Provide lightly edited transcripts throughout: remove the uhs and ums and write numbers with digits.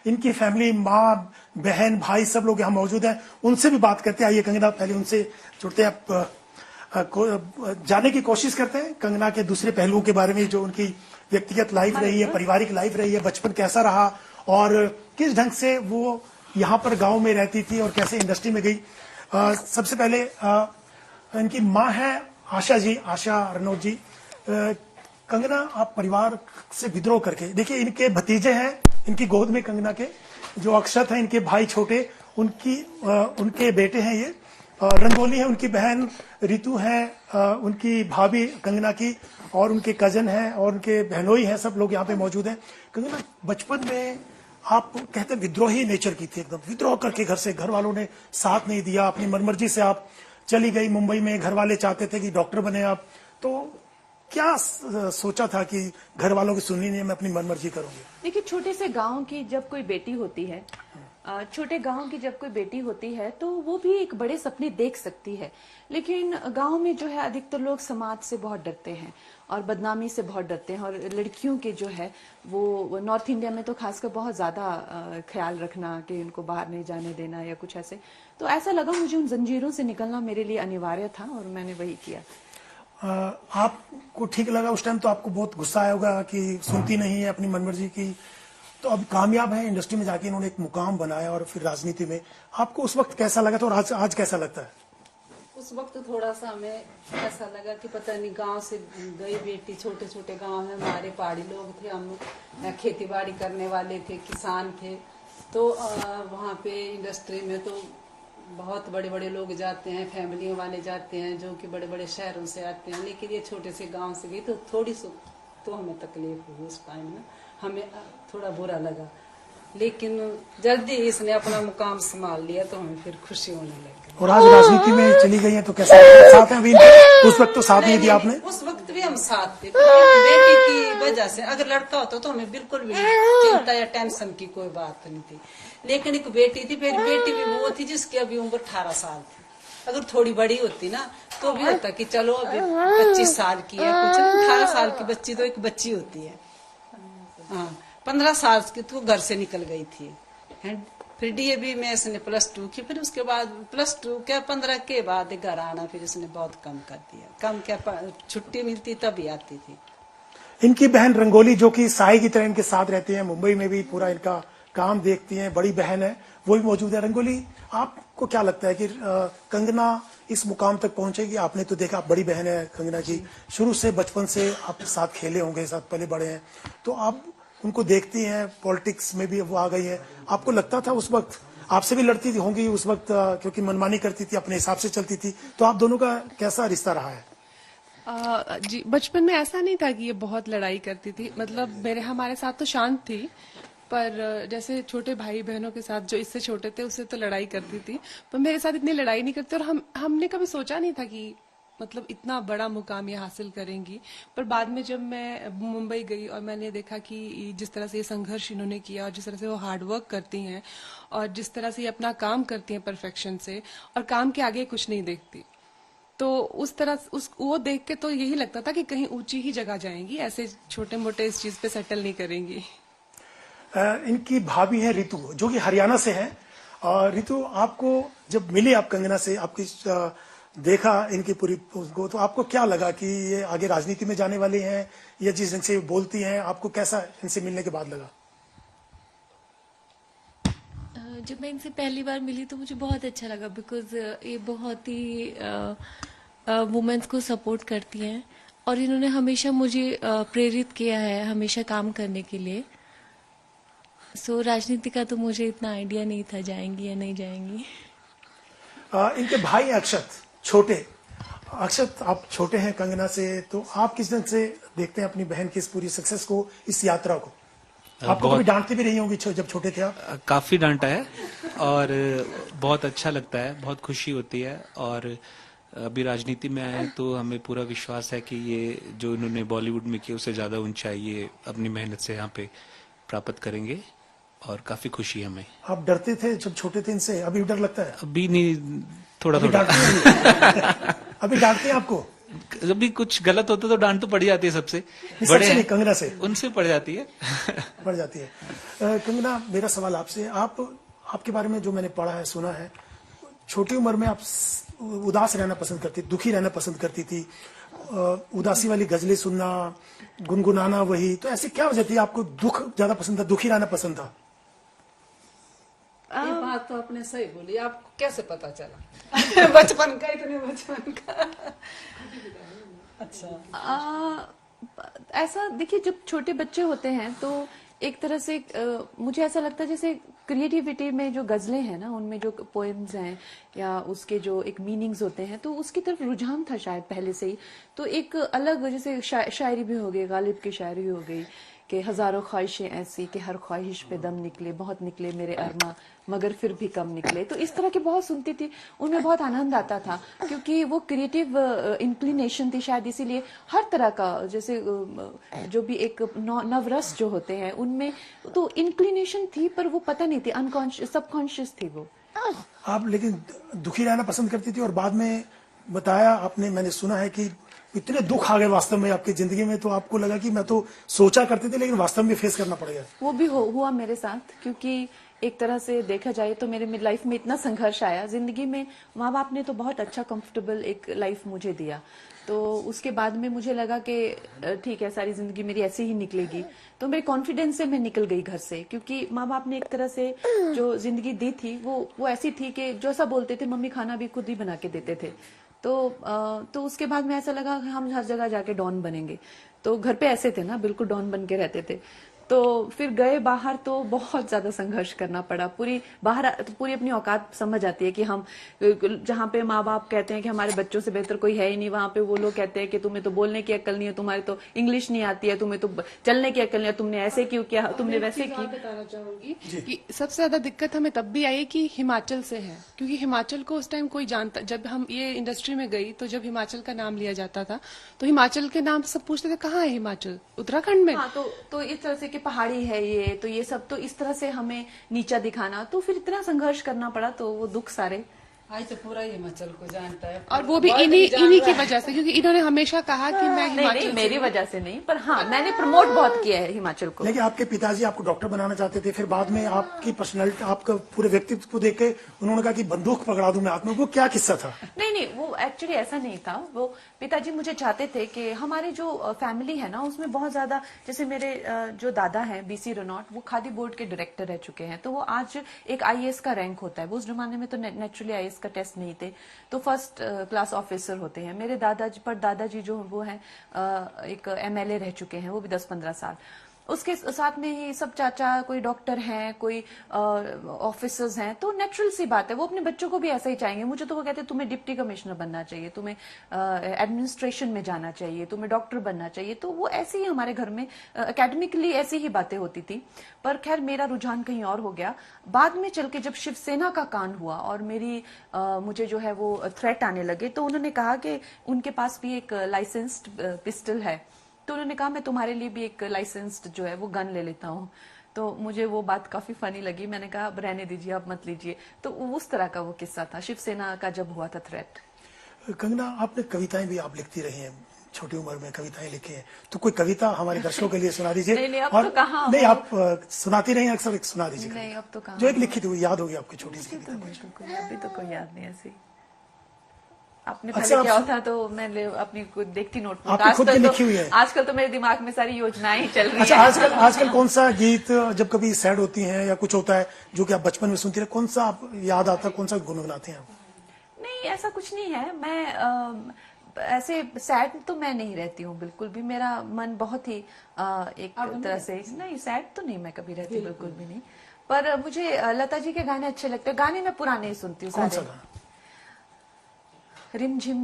इनकी फैमिली, माँ, बहन, भाई सब लोग यहाँ मौजूद हैं, उनसे भी बात करते हैं। आइए कंगना, पहले उनसे जुड़ते हैं, जानने की कोशिश करते हैं कंगना के दूसरे पहलुओं के बारे में, जो उनकी व्यक्तिगत लाइफ रही है, पारिवारिक लाइफ रही है, बचपन कैसा रहा और किस ढंग से वो यहाँ पर गांव में रहती थी और कैसे इंडस्ट्री में गई। सबसे पहले इनकी माँ है आशा जी, आशा रनौत जी। कंगना, आप परिवार से विद्रोह करके देखिए, इनके भतीजे हैं इनकी गोद में कंगना के, जो अक्षत है, इनके भाई छोटे, उनके बेटे हैं ये। रंगोली है उनकी बहन, रितु है उनकी भाभी कंगना की, और उनके कजन हैं और उनके बहनोई हैं, सब लोग यहाँ पे मौजूद हैं। कंगना, बचपन में आप कहते हैं विद्रोही नेचर की थी, एकदम विद्रोह करके घर से, घर वालों ने साथ नहीं दिया, अपनी मनमर्जी से आप चली गई मुंबई में। घर वाले चाहते थे कि डॉक्टर बने आप, तो क्या सोचा था कि घर वालों की सुननी नहीं, मैं अपनी मनमर्जी करूंगी? देखिए, छोटे से गांव की जब कोई बेटी होती है, छोटे गांव की जब कोई बेटी होती है तो वो भी एक बड़े सपने देख सकती है। लेकिन गांव में जो है अधिकतर लोग समाज से बहुत डरते हैं और बदनामी से बहुत डरते हैं, और लड़कियों के जो है वो नॉर्थ इंडिया में तो खासकर बहुत ज्यादा ख्याल रखना कि उनको बाहर नहीं जाने देना या कुछ ऐसे। तो ऐसा लगा मुझे उन जंजीरों से निकलना मेरे लिए अनिवार्य था और मैंने वही किया। आपको ठीक लगा उस टाइम? तो आपको बहुत गुस्सा आया होगा कि सुनती नहीं है अपनी मनमर्जी की। तो अब कामयाब है, इंडस्ट्री में जाके इन्होंने एक मुकाम बनाया और फिर राजनीति में। आपको उस वक्त कैसा लगा था और आज कैसा लगता है? उस वक्त थोड़ा सा हमें ऐसा लगा कि पता नहीं, गांव से गई बेटी, छोटे छोटे गांव में हमारे पहाड़ी लोग थे, हम खेती बाड़ी करने वाले थे, किसान थे। तो वहाँ पे इंडस्ट्री में तो बहुत बड़े बड़े लोग जाते हैं, फैमिलियों वाले जाते हैं जो कि बड़े बड़े शहरों से आते हैं। लेकिन ये छोटे से गांव से गई तो थोड़ी सी तो हमें तकलीफ हुई उस टाइम में, हमें थोड़ा बुरा लगा। लेकिन जल्दी इसने अपना मुकाम संभाल लिया तो हमें फिर खुशी होने लगी। और आज राजनीति में चली गई है तो कैसा साथ है अभी? उस वक्त तो साथ नहीं दिया आपने? उस वक्त भी हम साथ थे, बेटी की वजह से। अगर लड़का होता तो हमें बिल्कुल भी चिंता या टेंशन की कोई बात नहीं थी। लेकिन एक बेटी थी, फिर बेटी भी वो थी जिसकी अभी उम्र 18 साल थी। अगर थोड़ी बड़ी होती ना तो भी होता कि चलो अभी 25 साल की है, कुछ 18 साल की बच्ची तो एक बच्ची होती है। हाँ, 15 साल की तो घर से निकल गई थी। फिर डीएवी में इसने +2 की, फिर उसके बाद +2 क्या 15 के बाद घर आना फिर इसने बहुत कम कर दिया। कम क्या, छुट्टी मिलती तभी आती थी। इनकी बहन रंगोली, जो कि साई की तरह इनके साथ रहती है, मुंबई में भी पूरा इनका काम देखती हैं, बड़ी बहन है, वो भी मौजूद है। रंगोली, आपको क्या लगता है कि कंगना इस मुकाम तक पहुंचेगी? आपने तो देखा, आप बड़ी बहन है कंगना की, शुरू से बचपन से आप साथ खेले होंगे, साथ पले बड़े हैं, तो आप उनको देखती हैं, पॉलिटिक्स में भी वो आ गई है। आपको लगता था उस वक्त, आपसे भी लड़ती थी होंगी उस वक्त, क्योंकि मनमानी करती थी, अपने हिसाब से चलती थी, तो आप दोनों का कैसा रिश्ता रहा है? जी, बचपन में ऐसा नहीं था कि ये बहुत लड़ाई करती थी। मतलब हमारे साथ तो शांत थी, पर जैसे छोटे भाई बहनों के साथ जो इससे छोटे थे उससे तो लड़ाई करती थी, पर मेरे साथ इतनी लड़ाई नहीं करती। और हमने कभी सोचा नहीं था कि मतलब इतना बड़ा मुकाम ये हासिल करेंगी। पर बाद में जब मैं मुंबई गई और मैंने देखा कि जिस तरह से ये संघर्ष इन्होंने किया और जिस तरह से वो हार्ड वर्क करती हैं और जिस तरह से ये अपना काम करती हैं परफेक्शन से, और काम के आगे कुछ नहीं देखती, तो उस तरह वो देख के तो यही लगता था कि कहीं ऊंची ही जगह जाएंगी, ऐसे छोटे मोटे इस चीज पे सेटल नहीं करेंगी। इनकी भाभी है रितु, जो कि हरियाणा से है। रितु, आपको जब मिली आप कंगना से, आपकी देखा इनकी पूरी को, तो आपको क्या लगा कि ये आगे राजनीति में जाने वाली हैं, या जिस ढंग से बोलती हैं, आपको कैसा इनसे मिलने के बाद लगा? जब मैं इनसे पहली बार मिली तो मुझे बहुत अच्छा लगा, बिकॉज ये बहुत ही वुमेन्स को सपोर्ट करती हैं और इन्होंने हमेशा मुझे प्रेरित किया है हमेशा काम करने के लिए। सो राजनीति का तो मुझे इतना आइडिया नहीं था जाएंगी या नहीं जाएंगी। इनके भाई अक्षत, छोटे अक्षत, आप छोटे हैं कंगना से, तो आप किस ढंग से देखते हैं अपनी बहन की इस पूरी सक्सेस को, इस यात्रा को? आपको कभी डांटती भी रही होंगी जब छोटे थे आप? काफी डांटा है और बहुत अच्छा लगता है, बहुत खुशी होती है। और अभी राजनीति में आए तो हमें पूरा विश्वास है कि ये जो इन्होंने बॉलीवुड में किया उससे ज्यादा ऊंचाई ये अपनी मेहनत से यहाँ पे प्राप्त करेंगे और काफी खुशी है हमें। आप डरते थे जब छोटे थे इनसे? अभी डर लगता है? अभी नहीं, थोड़ा अभी थोड़ा अभी डांटते हैं आपको? जब भी कुछ गलत होता है तो डांट तो पड़ जाती है सबसे, सबसे बड़े नहीं, हैं, कंगना से उनसे पड़ जाती है। बढ़ जाती है। कंगना, मेरा सवाल आपसे, आपके बारे में जो मैंने पढ़ा है, सुना है, छोटी उम्र में आप उदास रहना पसंद करती, दुखी रहना पसंद करती थी, उदासी वाली गजलें सुनना, गुनगुनाना, वही तो ऐसी क्या वजह थी आपको दुख ज्यादा पसंद था, दुखी रहना पसंद था? ये बात तो आपने सही बोली, आपको कैसे पता चला? बचपन का, इतने बचपन का। अच्छा, ऐसा देखिए, जब छोटे बच्चे होते हैं तो एक तरह से मुझे ऐसा लगता है जैसे क्रिएटिविटी में जो गजलें हैं ना, उनमें जो पोएम्स हैं या उसके जो एक मीनिंग्स होते हैं, तो उसकी तरफ रुझान था शायद पहले से ही। तो एक अलग जैसे शायरी भी हो गई, गालिब की शायरी भी हो गई कि हजारों ख्वाहिशें ऐसी कि हर ख्वाहिश पे दम निकले, बहुत निकले मेरे अरमा मगर फिर भी कम निकले। तो इस तरह की बहुत सुनती थी, उनमें बहुत आनंद आता था क्योंकि वो क्रिएटिव इंक्लिनेशन थी शायद, इसीलिए हर तरह का जैसे जो भी एक नवरस जो होते हैं उनमें तो इंक्लिनेशन थी, पर वो पता नहीं थी, अनकॉन्शियस सबकॉन्शियस थी वो। आप लेकिन दुखी रहना पसंद करती थी और बाद में बताया आपने, मैंने सुना है कि इतने दुख आ गए वास्तव में आपकी जिंदगी में, तो आपको लगा कि मैं तो सोचा करती थी लेकिन वास्तव में फेस करना पड़ेगा। वो भी हुआ मेरे साथ, क्योंकि एक तरह से देखा जाए तो मेरे लाइफ में इतना संघर्ष आया जिंदगी में। माँ बाप ने तो बहुत अच्छा कंफर्टेबल एक लाइफ मुझे दिया, तो उसके बाद में मुझे लगा कि ठीक है, सारी जिंदगी मेरी ऐसे ही निकलेगी। तो मेरे कॉन्फिडेंस से मैं निकल गई घर से, क्योंकि माँ बाप ने एक तरह से जो जिंदगी दी थी वो ऐसी थी कि जो सा बोलते थे, मम्मी खाना भी खुद ही बना के देते थे। तो उसके बाद में ऐसा लगा कि हम हर जगह जाके डॉन बनेंगे। तो घर पे ऐसे थे ना, बिल्कुल डॉन बन के रहते थे। तो फिर गए बाहर तो बहुत ज्यादा संघर्ष करना पड़ा। पूरी अपनी औकात समझ आती है कि हम जहाँ पे माँ बाप कहते हैं कि हमारे बच्चों से बेहतर कोई है ही नहीं, वहां पे वो लोग कहते हैं कि तुम्हें तो बोलने की अक्ल नहीं है, तुम्हारे तो इंग्लिश नहीं आती है, तुम्हें तो चलने की अक्ल नहीं है, तुमने ऐसे क्यों किया, तुमने वैसे किया। बताना चाहूंगी कि सबसे ज्यादा दिक्कत हमें तब भी आई कि हिमाचल से है, क्योंकि हिमाचल को उस टाइम कोई जानता, जब हम ये इंडस्ट्री में गई तो जब हिमाचल का नाम लिया जाता था तो हिमाचल के नाम सब पूछते थे कहाँ है हिमाचल, उत्तराखंड में। हाँ, तो इस तरह से कि पहाड़ी है ये, तो ये सब तो इस तरह से हमें नीचा दिखाना, तो फिर इतना संघर्ष करना पड़ा। तो वो दुख सारे आज तो पूरा हिमाचल को जानता है, और वो भी इन्हीं की वजह से, क्योंकि इन्होंने हमेशा कहा कि मैं हिमाचल नहीं, मेरी वजह से नहीं, पर हाँ मैंने प्रमोट बहुत किया है हिमाचल को। लेकिन आपके पिताजी आपको डॉक्टर बनाना चाहते थे, फिर बाद में आपकी पर्सनैलिटी, आपका पूरे व्यक्तित्व को देख के उन्होंने कहा कि बंदूक पकड़ा दूं मैं हाथ में, वो क्या किस्सा था? नहीं, वो एक्चुअली ऐसा नहीं था। वो पिताजी मुझे चाहते थे कि हमारे जो फैमिली है ना, उसमें बहुत ज्यादा, जैसे मेरे जो दादा हैं बीसी रनौट, वो खादी बोर्ड के डायरेक्टर रह चुके हैं। तो वो आज एक आईएएस का रैंक होता है, वो उस जमाने में तो नेचुरली आईएएस का टेस्ट नहीं थे, तो फर्स्ट क्लास ऑफिसर होते हैं। मेरे दादाजी जो वो हैं एक एमएलए रह चुके हैं, वो भी 10-15 साल। उसके साथ में ही सब चाचा कोई डॉक्टर हैं, कोई ऑफिसर्स हैं, तो नेचुरल सी बात है, वो अपने बच्चों को भी ऐसा ही चाहेंगे। मुझे तो वो कहते हैं तुम्हें डिप्टी कमिश्नर बनना चाहिए, तुम्हें एडमिनिस्ट्रेशन में जाना चाहिए, तुम्हें डॉक्टर बनना चाहिए। तो वो ऐसे ही हमारे घर में एकेडमिकली ऐसी ही बातें होती थी। पर खैर मेरा रुझान कहीं और हो गया। बाद में चल के जब शिवसेना का कांड हुआ और मुझे जो है वो थ्रेट आने लगे, तो उन्होंने कहा कि उनके पास भी एक लाइसेंस्ड पिस्टल है, तो उन्होंने कहा मैं तुम्हारे लिए भी एक लाइसेंस्ड जो है वो गन ले लेता हूँ। तो मुझे वो बात काफी फनी लगी, मैंने कहा अब रहने दीजिए, अब मत लीजिए। तो उस तरह का वो किस्सा था शिवसेना का जब हुआ था थ्रेट। कंगना, आपने कविताएं भी आप लिखती रही हैं, छोटी उम्र में कविताएं लिखी हैं, तो कोई कविता हमारे दर्शकों के लिए सुना दीजिए। नहीं, अब और तो कहाँ नहीं, हो। आप सुनाती रही अक्सर, एक सुना दीजिए। नहीं, अब तो कहाँ जो एक लिखी थी वो याद होगी आपकी, छोटी सी कविता। अभी तो कोई याद नहीं ऐसी। आपने अच्छा, पहले क्या आप- था तो मैं देखती देखती नोटबुक। आपकी खुद की लिखी हुई है? आजकल तो मेरे दिमाग में सारी योजनाएं ही चल रही अच्छा, हैं। आजकल कौन सा गीत जब कभी सैड होती हैं या कुछ होता है जो कि आप बचपन में सुनती रहे, कौन सा आप याद आता है, कौन सा गुनगुनाती हैं आप? नहीं, ऐसा कुछ नहीं है। मैं ऐसे सैड तो मैं नहीं रहती हूँ बिल्कुल भी। मेरा मन बहुत ही एक तरह से, नहीं सैड तो नहीं मैं कभी रहती, बिल्कुल भी नहीं। पर मुझे लता जी के गाने अच्छे लगते हैं। गाने मैं पुराने ही सुनती हूँ कौन सा सारे। गाना? रिमझिम,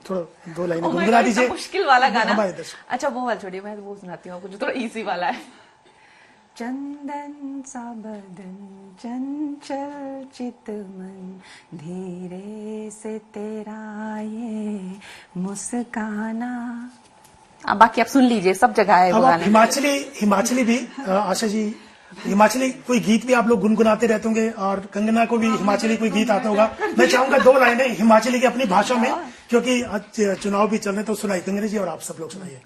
थोड़ा 2 लाइनें Oh my गुनगुना God, दीजिए। इतना मुश्किल वाला गाना। हमारे दर्शक। अच्छा वो वाला छोड़िए, मैं वो सुनाती हूँ, कुछ थोड़ा इजी वाला है। चंदन सा बदन चंचल चित मन, धीरे से तेरा ये मुस्काना। अब बाकी आप सुन लीजिए, सब जगह है वो अब आप गाना। हिमाचली भी आशा जी, हिमाचली कोई गीत भी आप लोग गुनगुनाते रहते होंगे और कंगना को भी हिमाचली कोई गीत आता होगा। मैं चाहूंगा 2 लाइनें हिमाचली की अपनी भाषा में क्योंकि आज चुनाव भी चल रहे हैं, तो सुनाइए कंगना जी और आप सब लोग सुनाइए।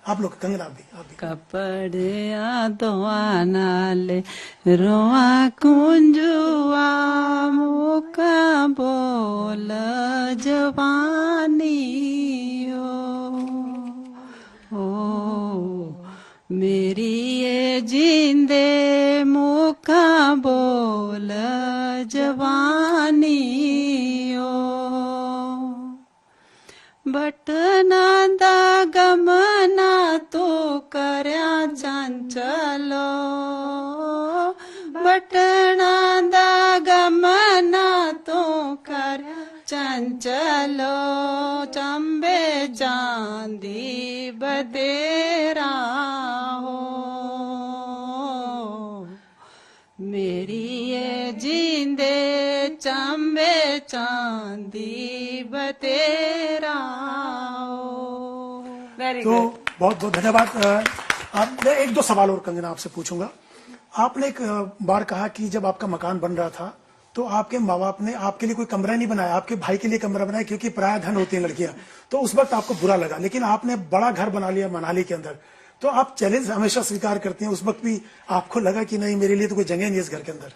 आप लोग कंगना, आप भी कपड़िया धोआना ले रोआ कुंजुआ मुका बोल जवानी ओ मेरी ये जिंदे मुका बोल जवानी ओ बटना दा गमना तो करया चंचलो बटना दा गमना तो करया चंचलो चंबे चांदी बतेरा हो मेरी ये जिंदे चंबे चांदी बतेरा वेरी तो गुड। बहुत बहुत धन्यवाद। मैं एक दो सवाल और कंगना आपसे पूछूंगा। आपने एक बार कहा कि जब आपका मकान बन रहा था तो आपके माँ बाप ने आपके लिए कोई कमरा नहीं बनाया, आपके भाई के लिए कमरा बनाया, क्योंकि पराया धन होती है लड़कियां, तो उस वक्त आपको बुरा लगा। लेकिन आपने बड़ा घर बना लिया मनाली के अंदर, तो आप चैलेंज हमेशा स्वीकार करते हैं। उस वक्त भी आपको लगा कि नहीं, मेरे लिए तो कोई जगह नहीं है इस घर के अंदर?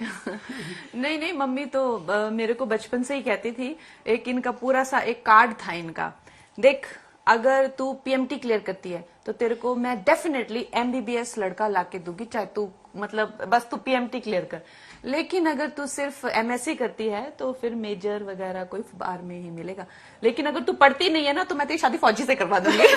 नहीं नहीं, मम्मी तो मेरे को बचपन से ही कहती थी। एक इनका पूरा सा एक कार्ड था इनका, देख अगर तू पीएमटी क्लियर करती है तो तेरे को मैं डेफिनेटली एमबीबीएस लड़का लाके दूंगी, चाहे तू मतलब बस तू पीएमटी क्लियर कर। लेकिन अगर तू सिर्फ एमएससी करती है तो फिर मेजर वगैरह कोई बार में ही मिलेगा। लेकिन अगर तू पढ़ती नहीं है ना तो मैं तेरी शादी फौजी से करवा दूंगी।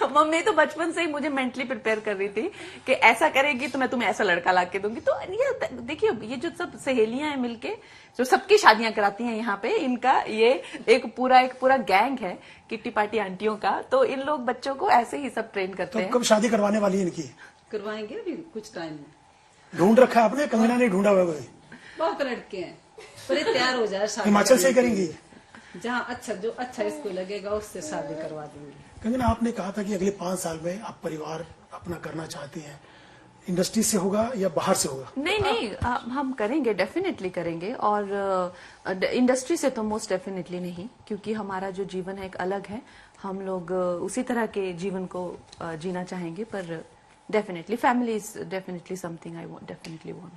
तो मम्मी तो बचपन से ही मुझे मेंटली प्रिपेयर कर रही थी कि ऐसा करेगी तो मैं तुम्हें ऐसा लड़का ला के दूंगी। तो ये देखिए, ये जो सब सहेलियां हैं मिलके जो सबकी शादियां कराती हैं यहाँ पे, इनका ये एक पूरा गैंग है किट्टी पार्टी आंटियों का। तो इन लोग बच्चों को ऐसे ही सब ट्रेन करते तो हैं। कब शादी करवाने वाली है इनकी? करवाएंगे अभी कुछ टाइम में। ढूंढ रखा है आपने? कंगना ने ढूंढा हुआ कोई? बहुत लड़के हैं पर ये तैयार हो जाए शादी हिमाचल से करने के करेंगी? लिए। जहाँ अच्छा जो अच्छा इसको लगेगा उससे शादी करवा देंगे। कंगना, आपने कहा था कि अगले 5 साल में आप परिवार अपना करना चाहती हैं, इंडस्ट्री से होगा या बाहर से होगा? नहीं, हम करेंगे, डेफिनेटली करेंगे। और इंडस्ट्री से तो मोस्ट डेफिनेटली नहीं, क्योंकि हमारा जो जीवन है एक अलग है। हम लोग उसी तरह के जीवन को जीना चाहेंगे। पर definitely family is definitely something I definitely want.